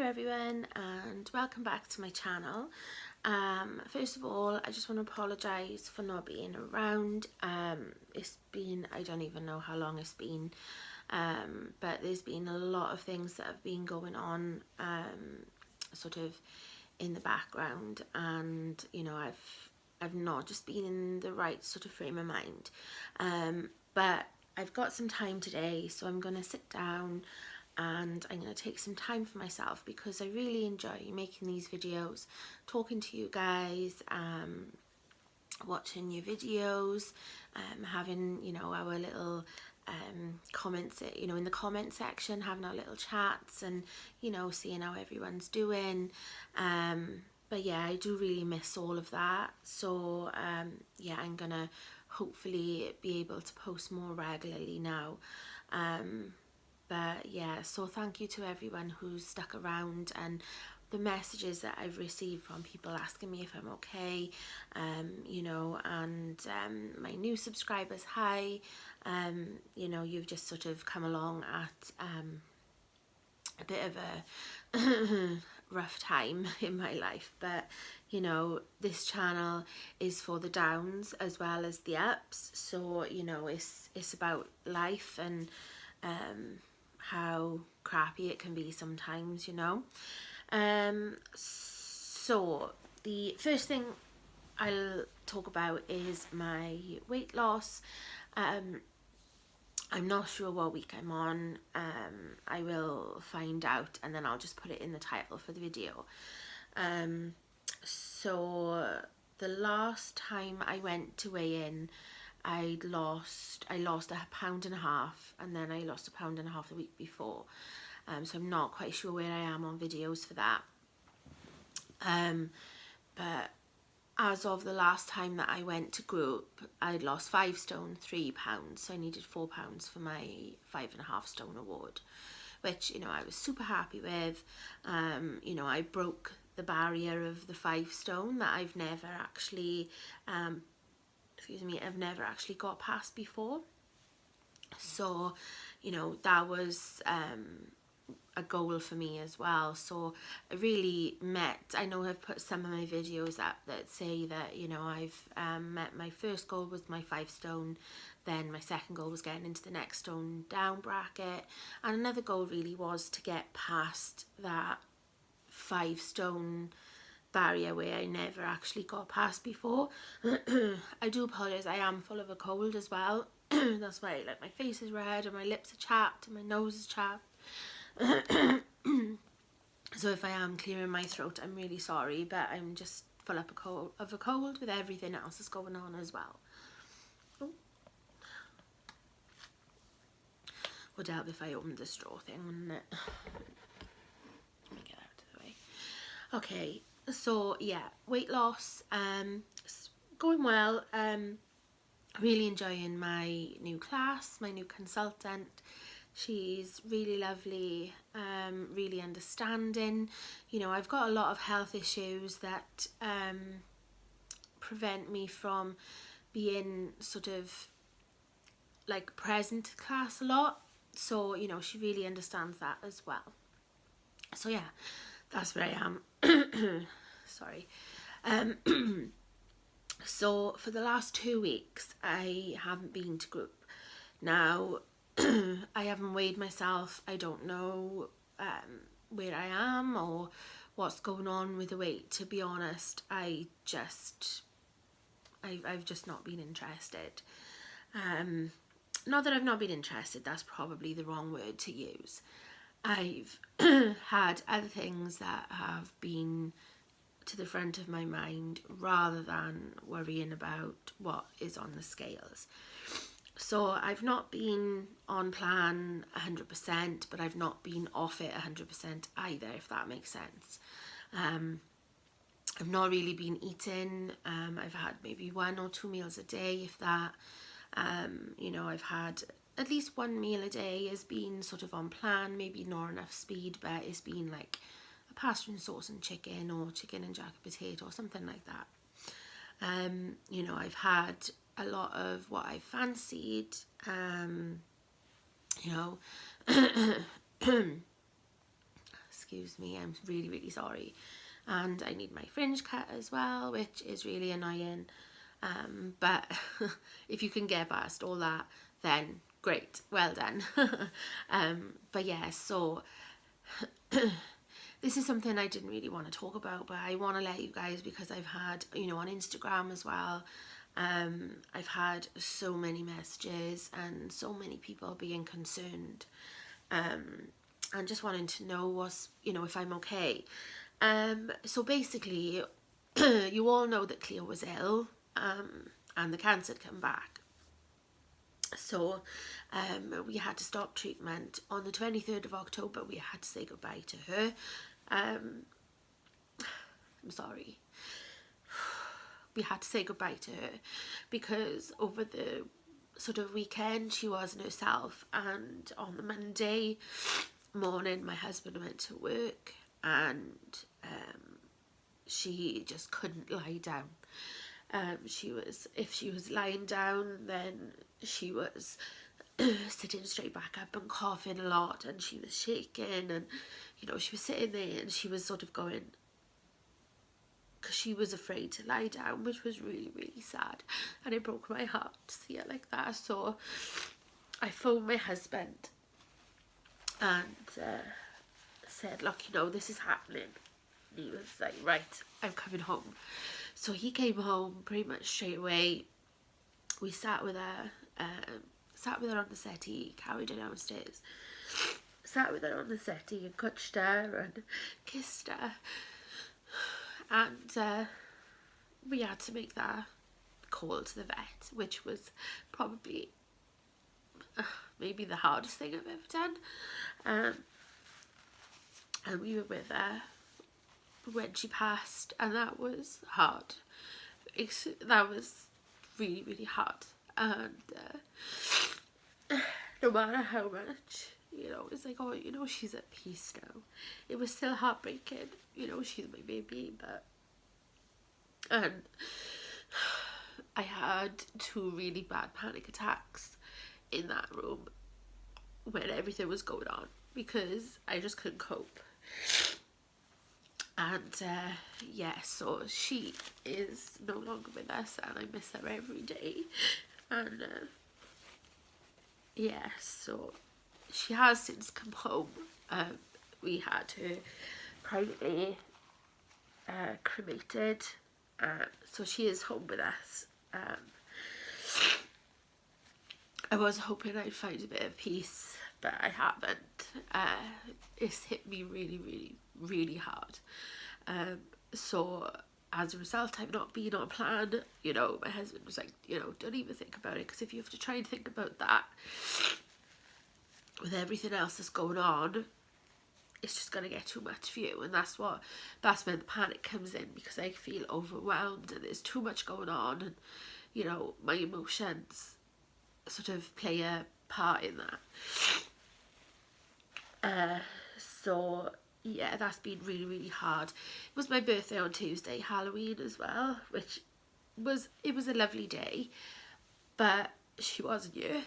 everyone and welcome back to my channel. First of all, I just want to apologise for not being around. It's been, I don't even know how long it's been, but there's been a lot of things that have been going on sort of in the background, and you know, I've not just been in the right sort of frame of mind, but I've got some time today, so I'm going to sit down and I'm going to take some time for myself because I really enjoy making these videos, talking to you guys, watching your videos, having, you know, our little comments, you know, in the comment section, having our little chats and, you know, seeing how everyone's doing. But yeah, I do really miss all of that. So yeah, I'm gonna hopefully be able to post more regularly now. But yeah, so thank you to everyone who's stuck around, and the messages that I've received from people asking me if I'm okay, you know, and my new subscribers, hi, you know, you've just sort of come along at a bit of a rough time in my life, but you know, this channel is for the downs as well as the ups, so you know, it's about life and how crappy it can be sometimes, you know. So the first thing I'll talk about is my weight loss. I'm not sure what week I'm on. I will find out and then I'll just put it in the title for the video. So the last time I went to weigh in, I lost a pound and a half, and then I lost a pound and a half the week before. So I'm not quite sure where I am on videos for that. But as of the last time that I went to group, I'd lost 5 stone, 3 pounds. So I needed 4 pounds for my 5.5 stone award, which, you know, I was super happy with. You know, I broke the barrier of the 5 stone that I've never actually, I've never actually got past before. So, you know, that was a goal for me as well. So I really I know I've put some of my videos up that say that, you know, I've met my first goal was my 5 stone, then my second goal was getting into the next stone down bracket, and another goal really was to get past that 5 stone barrier where I never actually got past before. I do apologise, I am full of a cold as well. That's why, like, my face is red and my lips are chapped and my nose is chapped. So if I am clearing my throat, I'm really sorry, but I'm just full up of a cold with everything else that's going on as well. Oh. Would help if I opened the straw thing, wouldn't it? Let me get out of the way. Okay, so yeah, weight loss, it's going well. Really enjoying my new class, my new consultant. She's really lovely, really understanding. You know, I've got a lot of health issues that prevent me from being sort of like present to class a lot. So, you know, she really understands that as well. So yeah, that's where I am. Sorry. So for the last 2 weeks, I haven't been to group. Now, I haven't weighed myself. I don't know where I am or what's going on with the weight. To be honest, I've just not been interested. Not that I've not been interested, that's probably the wrong word to use. I've had other things that have been to the front of my mind rather than worrying about what is on the scales. So I've not been on plan 100%, but I've not been off it 100% either, if that makes sense. I've not really been eating. I've had maybe 1 or 2 meals a day, if that. You know, I've had at least 1 meal a day has been sort of on plan, maybe not enough speed, but it's been like a pasta and sauce and chicken, or chicken and jacket potato, or something like that. You know, I've had a lot of what I fancied, you know, excuse me, I'm really, really sorry. And I need my fringe cut as well, which is really annoying. But if you can get past all that, then great, well done. But yeah, so this is something I didn't really want to talk about, but I want to let you guys, because I've had, you know, on Instagram as well, I've had so many messages and so many people being concerned, and just wanting to know what's, you know, if I'm okay. So basically, you all know that Cleo was ill, and the cancer had come back. So we had to stop treatment on the 23rd of October. We had to say goodbye to her. I'm sorry. We had to say goodbye to her because over the sort of weekend she wasn't herself, and on the Monday morning my husband went to work, and she just couldn't lie down. If she was lying down, then she was sitting straight back up and coughing a lot, and she was shaking, and you know, she was sitting there and she was sort of going, because she was afraid to lie down, which was really, really sad, and it broke my heart to see it like that. So I phoned my husband and said, look, you know, this is happening. And he was like, right, I'm coming home. So he came home pretty much straight away. We sat with her on the settee, carried her downstairs, sat with her on the settee and touched her and kissed her. And we had to make that call to the vet, which was probably maybe the hardest thing I've ever done. And we were with her when she passed, and that was hard. That was really, really hard. And no matter how much, you know, it's like, oh, you know, she's at peace now. It was still heartbreaking, you know, she's my baby, but... And I had 2 really bad panic attacks in that room when everything was going on, because I just couldn't cope. And yeah, so she is no longer with us, and I miss her every day. And yeah, so she has since come home. We had her privately cremated, so she is home with us. I was hoping I'd find a bit of peace, but I haven't. It's hit me really, really, really hard. So as a result, I've not been on plan. You know, my husband was like, you know, don't even think about it, because if you have to try and think about that with everything else that's going on, it's just going to get too much for you. And that's when the panic comes in, because I feel overwhelmed and there's too much going on, and you know, my emotions sort of play a part in that. So yeah, that's been really, really hard. It was my birthday on Tuesday, Halloween as well, which was a lovely day, but she wasn't here,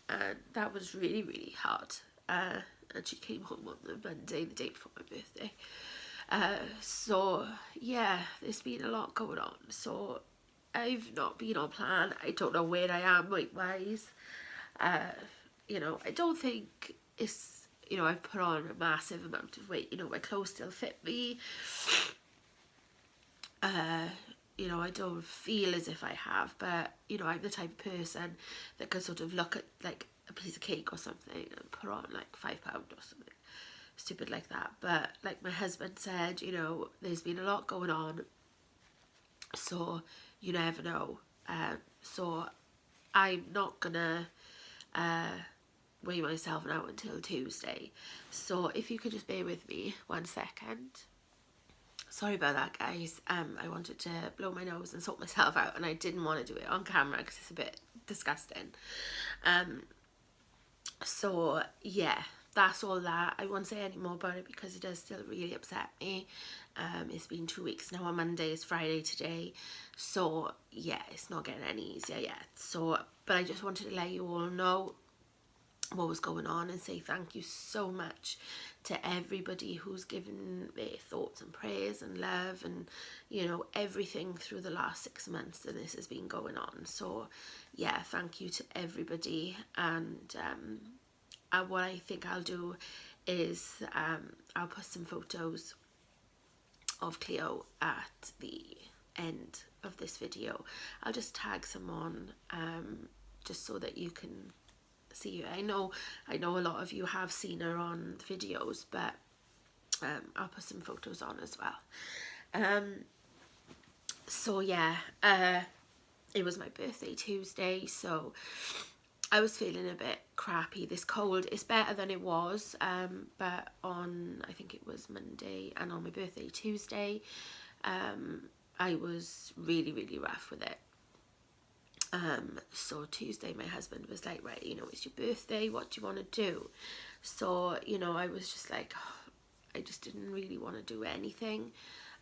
and that was really, really hard. And she came home on the Monday, the day before my birthday. So yeah, there's been a lot going on. So I've not been on plan. I don't know where I am weight-wise. You know, I don't think it's, you know, I've put on a massive amount of weight. You know, my clothes still fit me. You know, I don't feel as if I have, but, you know, I'm the type of person that can sort of look at, like, a piece of cake or something and put on, like, £5 or something stupid like that. But, like my husband said, you know, there's been a lot going on, so you never know. So I'm not gonna weigh myself now until Tuesday. So if you could just bear with me 1 second. Sorry about that, guys. I wanted to blow my nose and sort myself out, and I didn't want to do it on camera because it's a bit disgusting. So yeah, that's all that. I won't say any more about it because it does still really upset me. It's been 2 weeks now. On Monday, it's Friday today, so yeah, it's not getting any easier yet. So, but I just wanted to let you all know what was going on, and say thank you so much to everybody who's given their thoughts and prayers and love and, you know, everything through the last 6 months that this has been going on. So yeah, thank you to everybody. And what I think I'll do is I'll put some photos of Cleo at the end of this video. I'll just tag someone just so that you can see her. I know a lot of you have seen her on videos, but I'll put some photos on as well. So yeah, it was my birthday Tuesday, so I was feeling a bit crappy. This cold is better than it was, but on, I think it was Monday, and on my birthday Tuesday, I was really, really rough with it. So Tuesday my husband was like, right, you know, it's your birthday, what do you want to do? So, you know, I was just like, oh, I just didn't really want to do anything,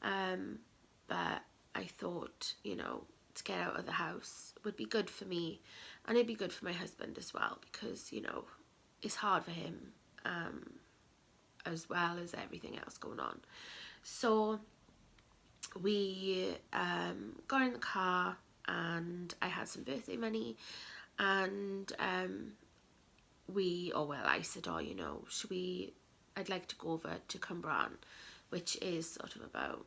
but I thought, you know, to get out of the house would be good for me, and it'd be good for my husband as well, because, you know, it's hard for him, as well as everything else going on. So we got in the car, and I had some birthday money, and I said, oh, you know, I'd like to go over to Cwmbran, which is sort of about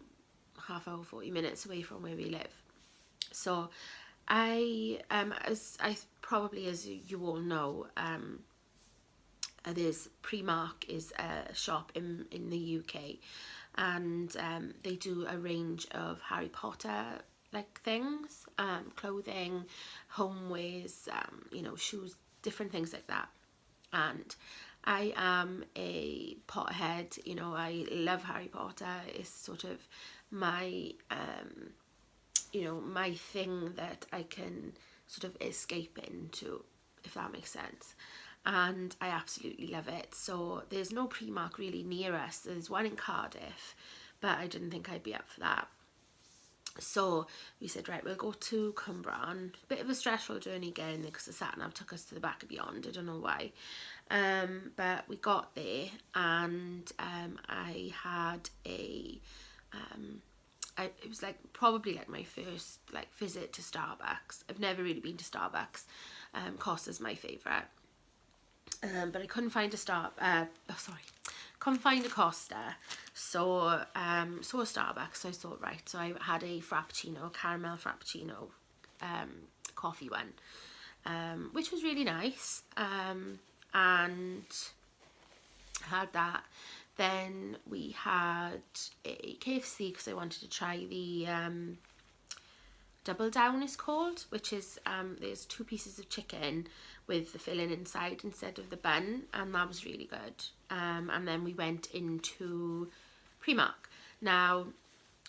half hour, 40 minutes away from where we live. So as you all know, there's Premark is a shop in the UK, and they do a range of Harry Potter like things, clothing, homewares, you know, shoes, different things like that. And I am a Potterhead, you know, I love Harry Potter. It's sort of my you know, my thing that I can sort of escape into, if that makes sense. And I absolutely love it. So there's no Premark really near us. There's one in Cardiff, but I didn't think I'd be up for that. So we said, right, we'll go to Cwmbran. Bit of a stressful journey getting there because the sat-nav took us to the back of beyond. I don't know why. But we got there, and I had a it was like probably like my first like visit to Starbucks. I've never really been to Starbucks. Costa's my favourite, but I couldn't find a couldn't find a Costa, so saw a Starbucks. So I thought, right, so I had a frappuccino, caramel frappuccino, coffee one, which was really nice, and had that. Then we had a KFC because I wanted to try the double down, is called, which is there's 2 pieces of chicken with the filling inside instead of the bun, and that was really good. And then we went into Premark. Now,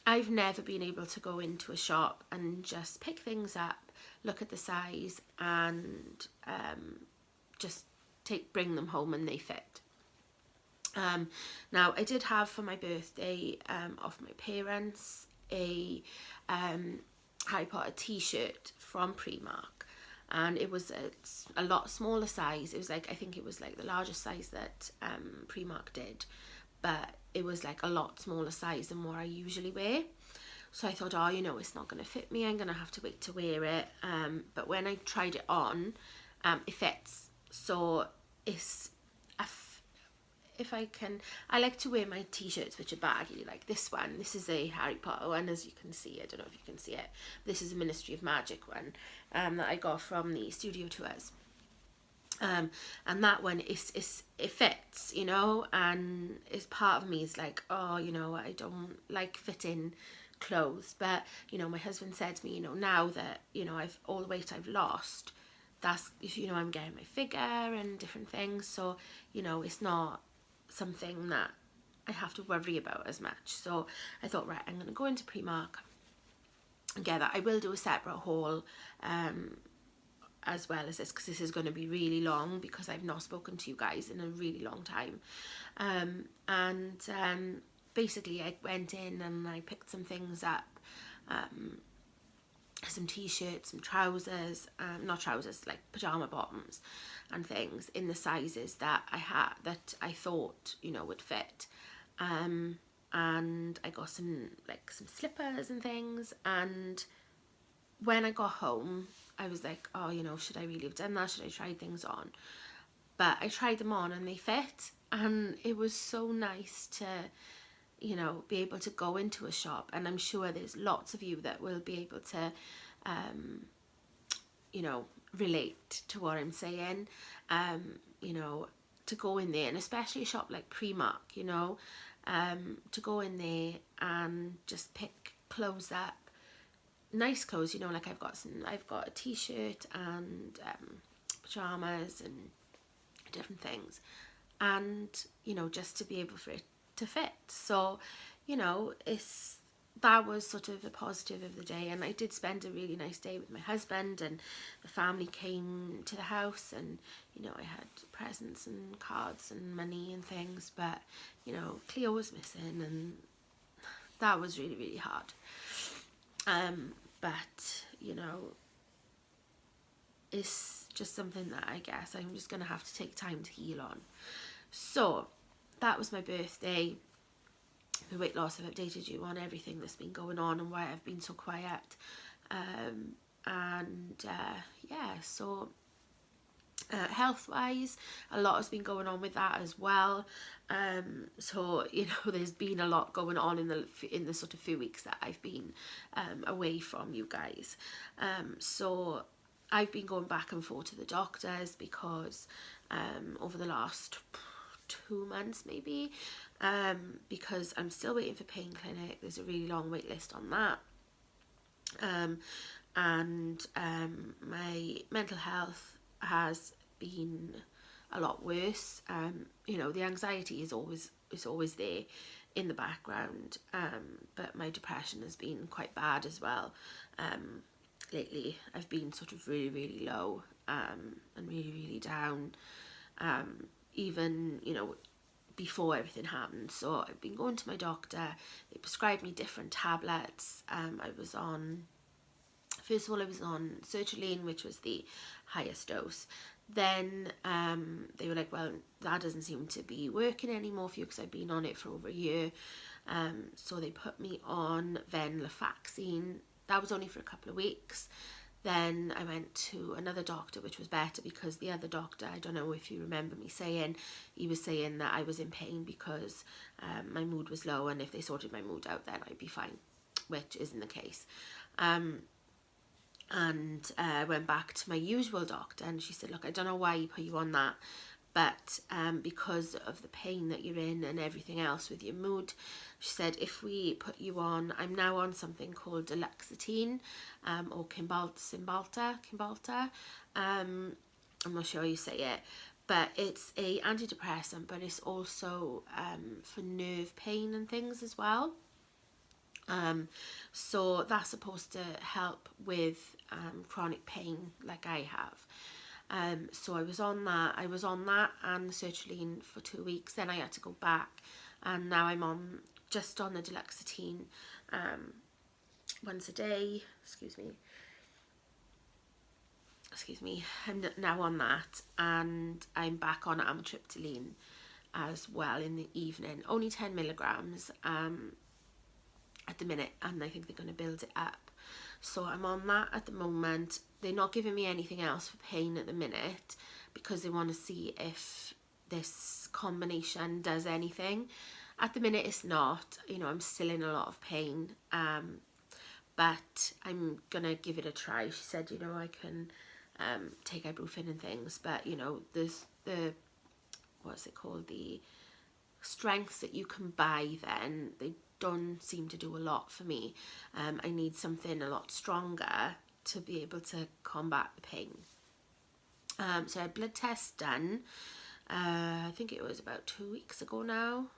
I've never been able to go into a shop and just pick things up, look at the size, and just bring them home and they fit. Now I did have for my birthday off my parents a Harry Potter t-shirt from Premark, and it was a lot smaller size. It was like, I think it was like the largest size that Premark did, but it was like a lot smaller size than what I usually wear. So I thought, oh, you know, it's not going to fit me, I'm going to have to wait to wear it. But when I tried it on, it fits. So it's if I can, I like to wear my t-shirts which are baggy, like this one. This is a Harry Potter one, as you can see. I don't know if you can see it. This is a Ministry of Magic one that I got from the studio tours. And that one it fits, you know, and it's part of me is like, oh, you know, I don't like fitting clothes, but you know, my husband said to me, you know, now that, you know, I've all the weight I've lost, that's, you know, I'm getting my figure and different things, so you know, it's not something that I have to worry about as much. So I thought, right, I'm going to go into Premark and get that. I will do a separate haul as well as this, because this is going to be really long, because I've not spoken to you guys in a really long time. Basically I went in and I picked some things up, some t-shirts, some trousers, not trousers, like pajama bottoms and things in the sizes that I thought, you know, would fit. And I got some slippers and things. And when I got home, I was like, oh, you know, should I really have done that? Should I try things on? But I tried them on and they fit, and it was so nice to, you know, be able to go into a shop. And I'm sure there's lots of you that will be able to, you know, relate to what I'm saying. You know, to go in there, and especially a shop like Premark, you know, to go in there and just pick clothes up, nice clothes, you know, like I've got a t-shirt and pajamas and different things, and you know, just to be able for it to fit. So, you know, that was sort of a positive of the day. And I did spend a really nice day with my husband, and the family came to the house, and you know, I had presents and cards and money and things, but you know, Cleo was missing, and that was really, really hard. But you know, it's just something that I guess I'm just gonna have to take time to heal on. So that was my birthday. The weight loss, I've updated you on everything that's been going on and why I've been so quiet. Yeah, so health wise, a lot has been going on with that as well. So you know, there's been a lot going on in the sort of few weeks that I've been away from you guys. So I've been going back and forth to the doctors because over the last 2 months maybe, because I'm still waiting for pain clinic. There's a really long wait list on that. My mental health has been a lot worse. You know, the anxiety is always there in the background, but my depression has been quite bad as well. Lately I've been sort of really, really low, and really, really down, even, you know, before everything happened. So I've been going to my doctor. They prescribed me different tablets. First of all I was on sertraline, which was the highest dose. Then they were like, well, that doesn't seem to be working anymore for you, because I've been on it for over a year. So they put me on venlafaxine. That was only for a couple of weeks. Then I went to another doctor, which was better, because the other doctor, I don't know if you remember me saying, he was saying that I was in pain because my mood was low, and if they sorted my mood out, then I'd be fine, which isn't the case. And I went back to my usual doctor, and she said, look, I don't know why he put you on that, but because of the pain that you're in and everything else with your mood, she said, if we put you on, I'm now on something called duloxetine, or Cymbalta. I'm not sure how you say it, but it's a antidepressant, but it's also for nerve pain and things as well. So that's supposed to help with chronic pain like I have. So I was on that and sertraline for 2 weeks. Then I had to go back, and now I'm just on the duloxetine once a day. Excuse me. I'm now on that, and I'm back on amitriptyline as well in the evening. Only 10 milligrams at the minute, and I think they're going to build it up. So I'm on that at the moment. They're not giving me anything else for pain at the minute, because they want to see if this combination does anything. At the minute it's not, you know, I'm still in a lot of pain, but I'm gonna give it a try. She said, you know, I can take ibuprofen and things, but you know, there's the, what's it called, the strengths that you can buy, then they don't seem to do a lot for me. I need something a lot stronger to be able to combat the pain. So I had blood tests done, I think it was about 2 weeks ago now,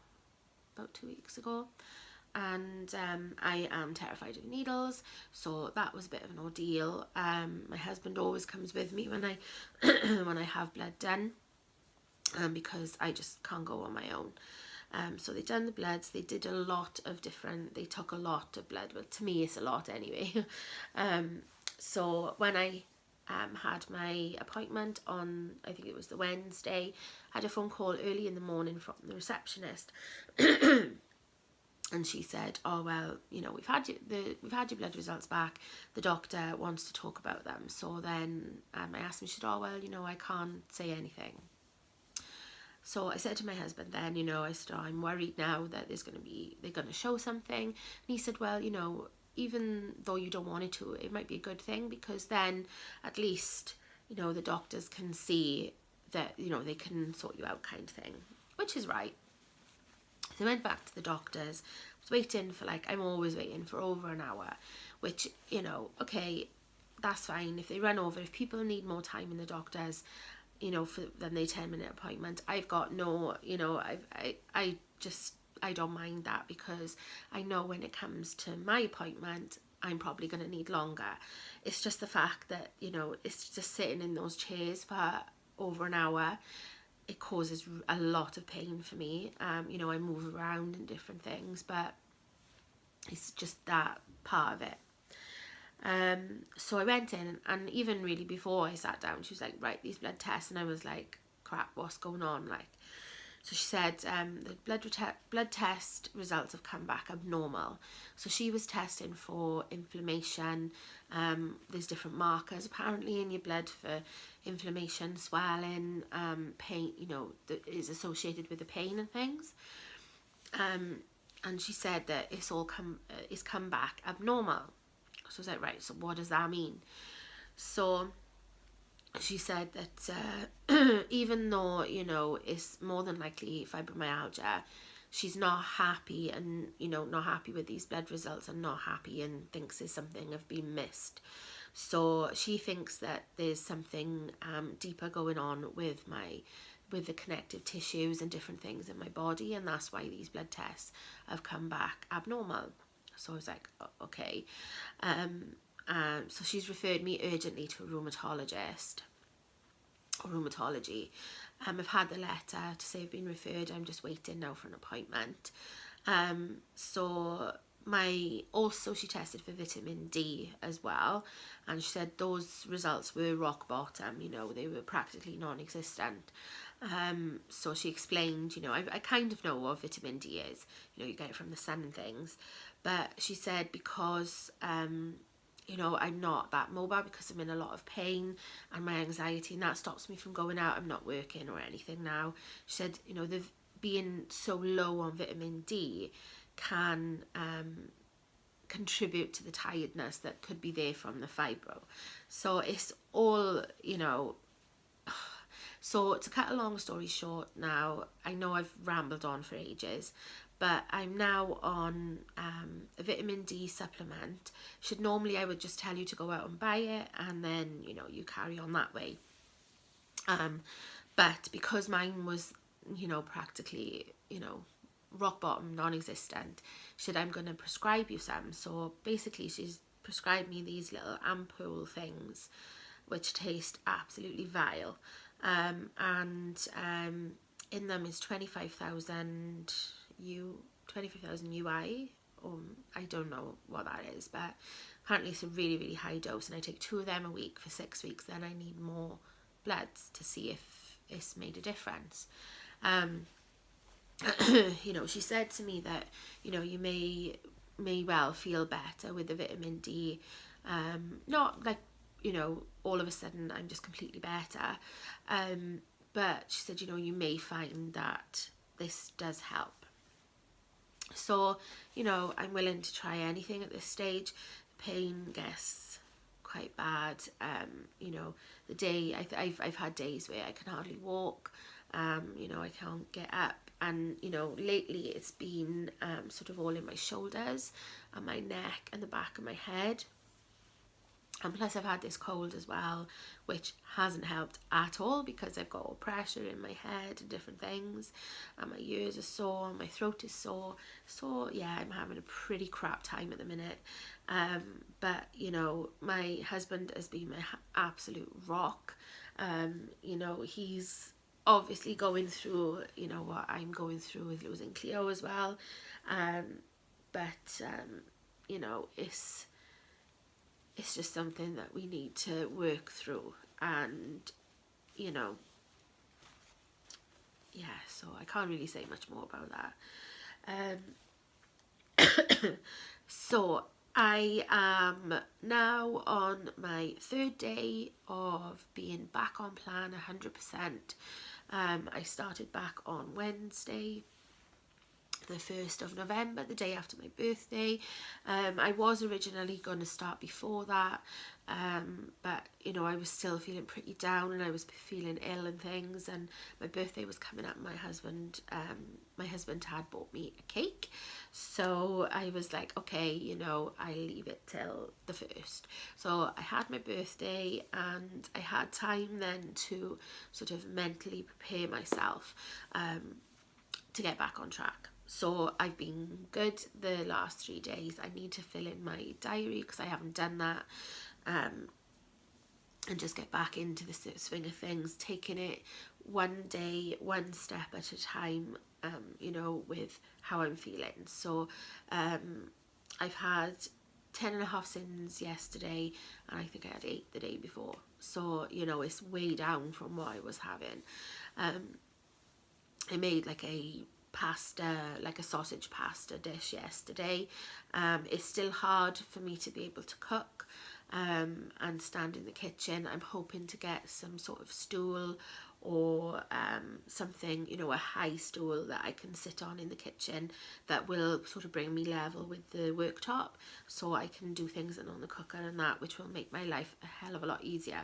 and I am terrified of needles, so that was a bit of an ordeal. My husband always comes with me when I when I have blood done, because I just can't go on my own. So they done the bloods, they did they took a lot of blood. Well, to me it's a lot anyway. So when I had my appointment on, I think it was the Wednesday, I had a phone call early in the morning from the receptionist. And she said, oh, well, we've had your blood results back. The doctor wants to talk about them. So then I asked him, she said, oh, well, I can't say anything. So I said to my husband then, I said, oh, I'm worried now that they're going to show something. And he said, well, even though you don't want it to, it might be a good thing, because then at least, the doctors can see that, they can sort you out, kind of thing, which is right. So I went back to the doctors. I was waiting for, I'm always waiting for over an hour, which, okay, that's fine. If they run over, if people need more time in the doctors, than their 10-minute appointment, I've got no, I don't mind that, because I know when it comes to my appointment, I'm probably going to need longer. It's just the fact that, it's just sitting in those chairs for over an hour. It causes a lot of pain for me. I move around and different things, but it's just that part of it. So I went in, and even really before I sat down, she was like, right, these blood tests. And I was like, crap, what's going on? So she said, the blood test results have come back abnormal. So she was testing for inflammation. There's different markers apparently in your blood for inflammation, swelling, pain, that is associated with the pain and things. And she said that it's come back abnormal. So I was like, right, so what does that mean? So she said that even though, it's more than likely fibromyalgia, she's not happy, and, not happy with these blood results, and not happy, and thinks there's something have been missed. So she thinks that there's something deeper going on with the connective tissues and different things in my body, and that's why these blood tests have come back abnormal. So I was like, okay. So she's referred me urgently to a rheumatologist, or rheumatology. I've had the letter to say I've been referred. I'm just waiting now for an appointment. So she tested for vitamin D as well, and she said those results were rock bottom. They were practically non-existent. So she explained, I kind of know what vitamin D is. You get it from the sun and things. But she said because, I'm not that mobile, because I'm in a lot of pain and my anxiety, and that stops me from going out. I'm not working or anything now. She said, being so low on vitamin D can contribute to the tiredness that could be there from the fibro. So it's all, So to cut a long story short now, I know I've rambled on for ages, but I'm now on a vitamin D supplement. Normally I would just tell you to go out and buy it, and then, you carry on that way. But because mine was, practically, rock bottom, non-existent, she said, I'm going to prescribe you some. So basically she's prescribed me these little ampoule things, which taste absolutely vile. And in them is 25,000 UI, or I don't know what that is, but apparently it's a really, really high dose, and I take 2 of them a week for 6 weeks. Then I need more bloods to see if it's made a difference. She said to me that, you may well feel better with the vitamin D, not like, all of a sudden I'm just completely better, but she said, you may find that this does help. So, I'm willing to try anything at this stage. The pain gets quite bad. The day I've had days where I can hardly walk. I can't get up, and lately it's been sort of all in my shoulders and my neck and the back of my head. And plus I've had this cold as well, which hasn't helped at all, because I've got all pressure in my head and different things, and my ears are sore and my throat is sore. So yeah, I'm having a pretty crap time at the minute. But my husband has been my absolute rock. He's obviously going through, you know, what I'm going through with losing Cleo as well. But you know, it's just something that we need to work through, and you know, yeah, so I can't really say much more about that. So I am now on my 3rd day of being back on plan 100%. I started back on Wednesday, the 1st of November, the day after my birthday. I was originally going to start before that, but you know, I was still feeling pretty down and I was feeling ill and things, and my birthday was coming up. My husband had bought me a cake, so I was like, okay, you know, I leave it till the 1st. So I had my birthday and I had time then to sort of mentally prepare myself to get back on track. So I've been good the last 3 days. I need to fill in my diary because I haven't done that, and just get back into the swing of things, taking it one day, one step at a time, you know, with how I'm feeling. So I've had 10.5 sins yesterday, and I think I had 8 the day before. So, you know, it's way down from what I was having. I made like a sausage pasta dish yesterday. It's still hard for me to be able to cook and stand in the kitchen. I'm hoping to get some sort of stool or something, you know, a high stool that I can sit on in the kitchen that will sort of bring me level with the worktop, so I can do things on the cooker and that, which will make my life a hell of a lot easier.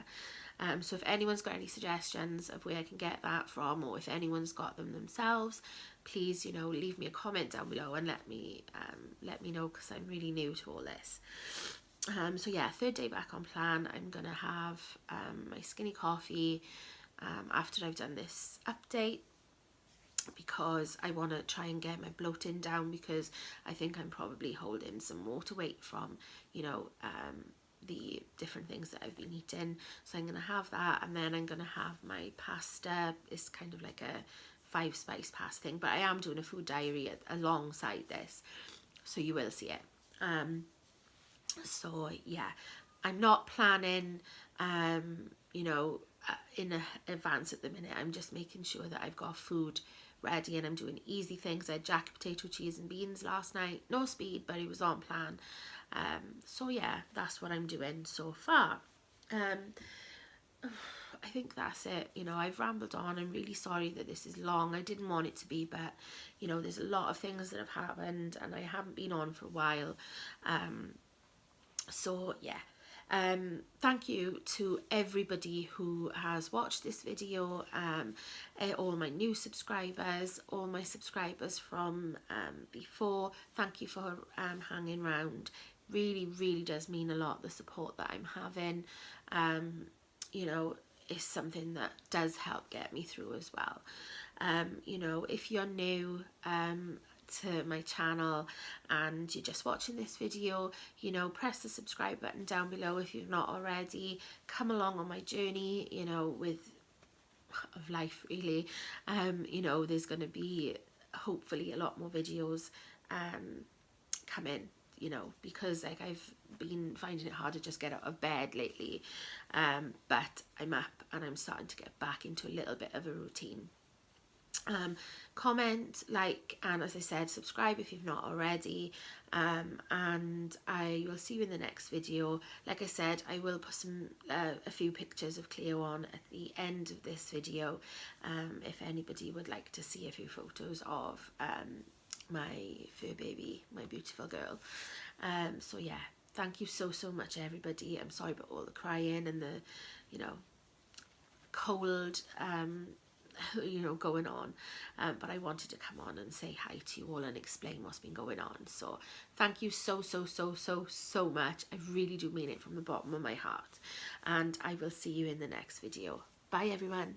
So if anyone's got any suggestions of where I can get that from, or if anyone's got them themselves, please, you know, leave me a comment down below and let me know, because I'm really new to all this. So yeah, 3rd day back on plan. I'm gonna have my skinny coffee after I've done this update, because I want to try and get my bloating down, because I think I'm probably holding some water weight from, you know, the different things that I've been eating. So I'm going to have that, and then I'm going to have my pasta. It's kind of like a 5-spice pasta thing, but I am doing a food diary alongside this, so you will see it. So yeah, I'm not planning you know, in advance at the minute. I'm just making sure that I've got food ready, and I'm doing easy things. I had jacket potato, cheese and beans last night. No speed, but it was on plan. So yeah, that's what I'm doing so far. I think that's it. You know, I've rambled on. I'm really sorry that this is long. I didn't want it to be, but you know, there's a lot of things that have happened and I haven't been on for a while. So yeah, thank you to everybody who has watched this video, all my new subscribers, all my subscribers from before. Thank you for hanging around. Really does mean a lot, the support that I'm having. You know, is something that does help get me through as well. You know, if you're new to my channel and you're just watching this video, you know, press the subscribe button down below if you've not already. Come along on my journey, you know, of life really. You know, there's going to be hopefully a lot more videos coming, you know, because like I've been finding it hard to just get out of bed lately, but I'm up and I'm starting to get back into a little bit of a routine. Comment, like, and as I said, subscribe if you've not already, and I will see you in the next video. Like I said, I will put a few pictures of Cleo on at the end of this video, if anybody would like to see a few photos of my fur baby, my beautiful girl. So yeah, thank you so much everybody. I'm sorry about all the crying and the, you know, cold you know, going on, but I wanted to come on and say hi to you all and explain what's been going on. So thank you so much. I really do mean it from the bottom of my heart, and I will see you in the next video. Bye everyone.